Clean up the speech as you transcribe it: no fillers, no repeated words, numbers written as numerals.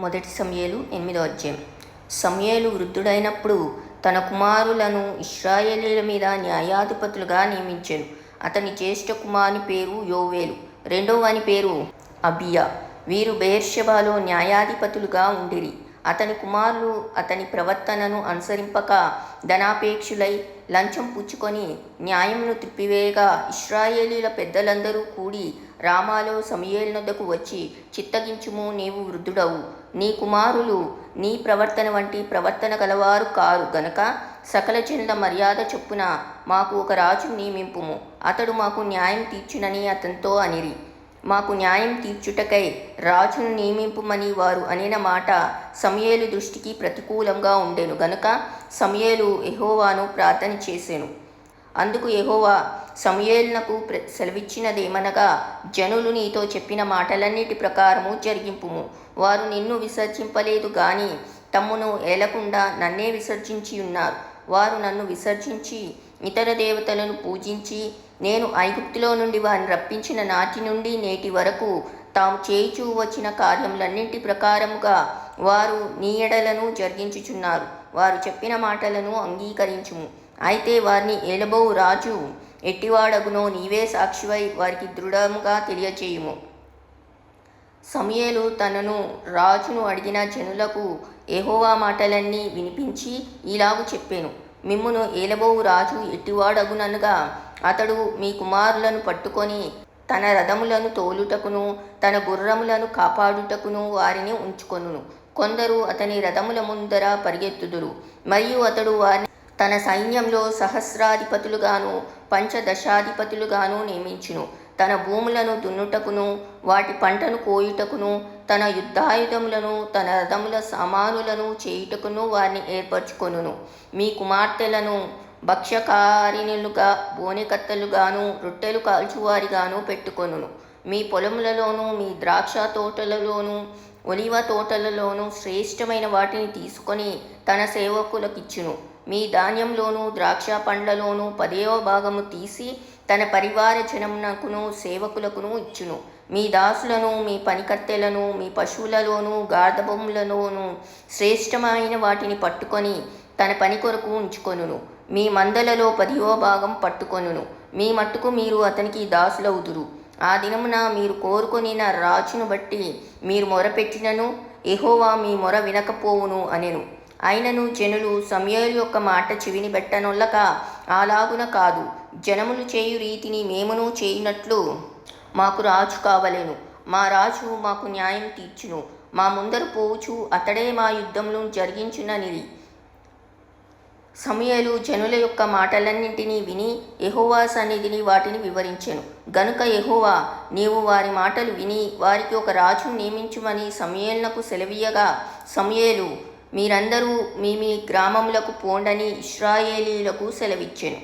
మొదటి సమూయేలు 8వ అధ్యాయం. సమూయేలు వృద్ధుడైనప్పుడు తన కుమారులను ఇశ్రాయేలీయుల మీద న్యాయాధిపతులుగా నియమించెను. అతని జ్యేష్ఠ కుమారుని పేరు యోవేలు, రెండవ వాని పేరు అబియా. వీరు బెయేర్షెబాలో న్యాయాధిపతులుగా ఉండిరి. అతని కుమారులు అతని ప్రవర్తనను అనుసరింపక ధనాపేక్షులై లంచం పుచ్చుకొని న్యాయమును త్రిప్పివేయగా, ఇశ్రాయేలీయుల పెద్దలందరూ కూడి రామాలో సమూయేలునొద్దకు వచ్చి, చిత్తగించుము, నీవు వృద్ధుడవు, నీ కుమారులు నీ ప్రవర్తన వంటి ప్రవర్తన గలవారు కారు గనుక సకల జనుల మర్యాద చొప్పున మాకు ఒక రాజును నియమింపుము, అతడు మాకు న్యాయం తీర్చునని అతనితో అనిరి. మాకు న్యాయం తీర్చుటకై రాజును నియమింపుమని వారు అనిన మాట సమూయేలు దృష్టికి ప్రతికూలంగా ఉండెను గనుక సమూయేలు యెహోవాను ప్రార్థన చేసెను. అందుకు యెహోవా సమూయేలునకు సెలవిచ్చినదేమనగా, జనులు నీతో చెప్పిన మాటలన్నిటి ప్రకారము జరిగింపుము. వారు నిన్ను విసర్జింపలేదు గాని తమ్మును ఏలకుండా నన్నే విసర్జించి ఉన్నారు. వారు నన్ను విసర్జించి ఇతర దేవతలను పూజించి, నేను ఐగుప్తులో నుండి వారిని రప్పించిన నాటి నుండి నేటి వరకు తాము చేయుచూ వచ్చిన కార్యములన్నింటి ప్రకారముగా వారు నీ ఎడలను జరిగించుచున్నారు. వారు చెప్పిన మాటలను అంగీకరించుము. అయితే వారిని ఏలబోవు రాజు ఎట్టివాడగునో నీవే సాక్షివై వారికి దృఢముగా తెలియచేయుము. సమూయేలు తనను రాజును అడిగిన జనులకు యెహోవా మాటలన్నీ వినిపించి ఇలాగు చెప్పెను. మిమ్మును ఏలబోవు రాజు ఎట్టివాడగుననగా, అతడు మీ కుమారులను పట్టుకొని తన రథములను తోలుటకును తన గుర్రములను కాపాడుటకును వారిని ఉంచుకొనును. కొందరు అతని రథముల ముందర పరిగెత్తుదురు, మరియు అతడు వారిని తన సైన్యంలో సహస్రాధిపతులుగాను పంచదశాధిపతులుగాను నియమించును. తన భూములను దున్నుటకును వాటి పంటను కోయుటకును తన యుద్ధాయుధములను తన రథముల సామానులను చేయుటకును వారిని ఏర్పరచుకొనును. మీ కుమార్తెలను భక్ష్యకారిణులుగా, బోనెకత్తెలుగాను, రొట్టెలు కాల్చువారిగాను పెట్టుకొనును. మీ పొలములలోను మీ ద్రాక్ష తోటలలోను ఒలివ తోటలలోను శ్రేష్టమైన వాటిని తీసుకొని తన సేవకులకిచ్చును. మీ ధాన్యంలోను ద్రాక్ష పండ్లలోను 10వ భాగము తీసి తన పరివార జనమునకును సేవకులకును ఇచ్చును. మీ దాసులను మీ పనికత్తెలను మీ పశువులలోను గార్ధబొమ్ములలోను శ్రేష్టమైన వాటిని పట్టుకొని తన పని కొరకు ఉంచుకొనును. మీ మందలలో 10వ భాగం పట్టుకొనును. మీ మట్టుకు మీరు అతనికి దాసులవుదురు. ఆ దినమున మీరు కోరుకొనిన రాజును బట్టి మీరు మొరపెట్టినను యెహోవా మీ మొర వినకపోవును అనెను. అయినను జనులు సమూయేలు యొక్క మాట చెవిని బెట్టనొల్లక, అలాగున కాదు, జనములు చేయు రీతిని మేమును చేయునట్లు మాకు రాజు కావలెను. మా రాజు మాకు న్యాయం తీర్చును. మా ముందర పోవుచు అతడే మా యుద్ధమును జరిగించుననిరి. సమూయేలు జనుల యొక్క మాటలన్నింటినీ విని యెహోవా సన్నిధిని వాటిని వివరించెను. గనుక యెహోవా, నీవు వారి మాటలు విని వారికి ఒక రాజును నియమించుమని సమూయేలునకు సెలవీయగా, సమూయేలు, మీరందరూ మీ మీ గ్రామములకు పోండని ఇశ్రాయేలీయులకు సెలవిచ్చెను.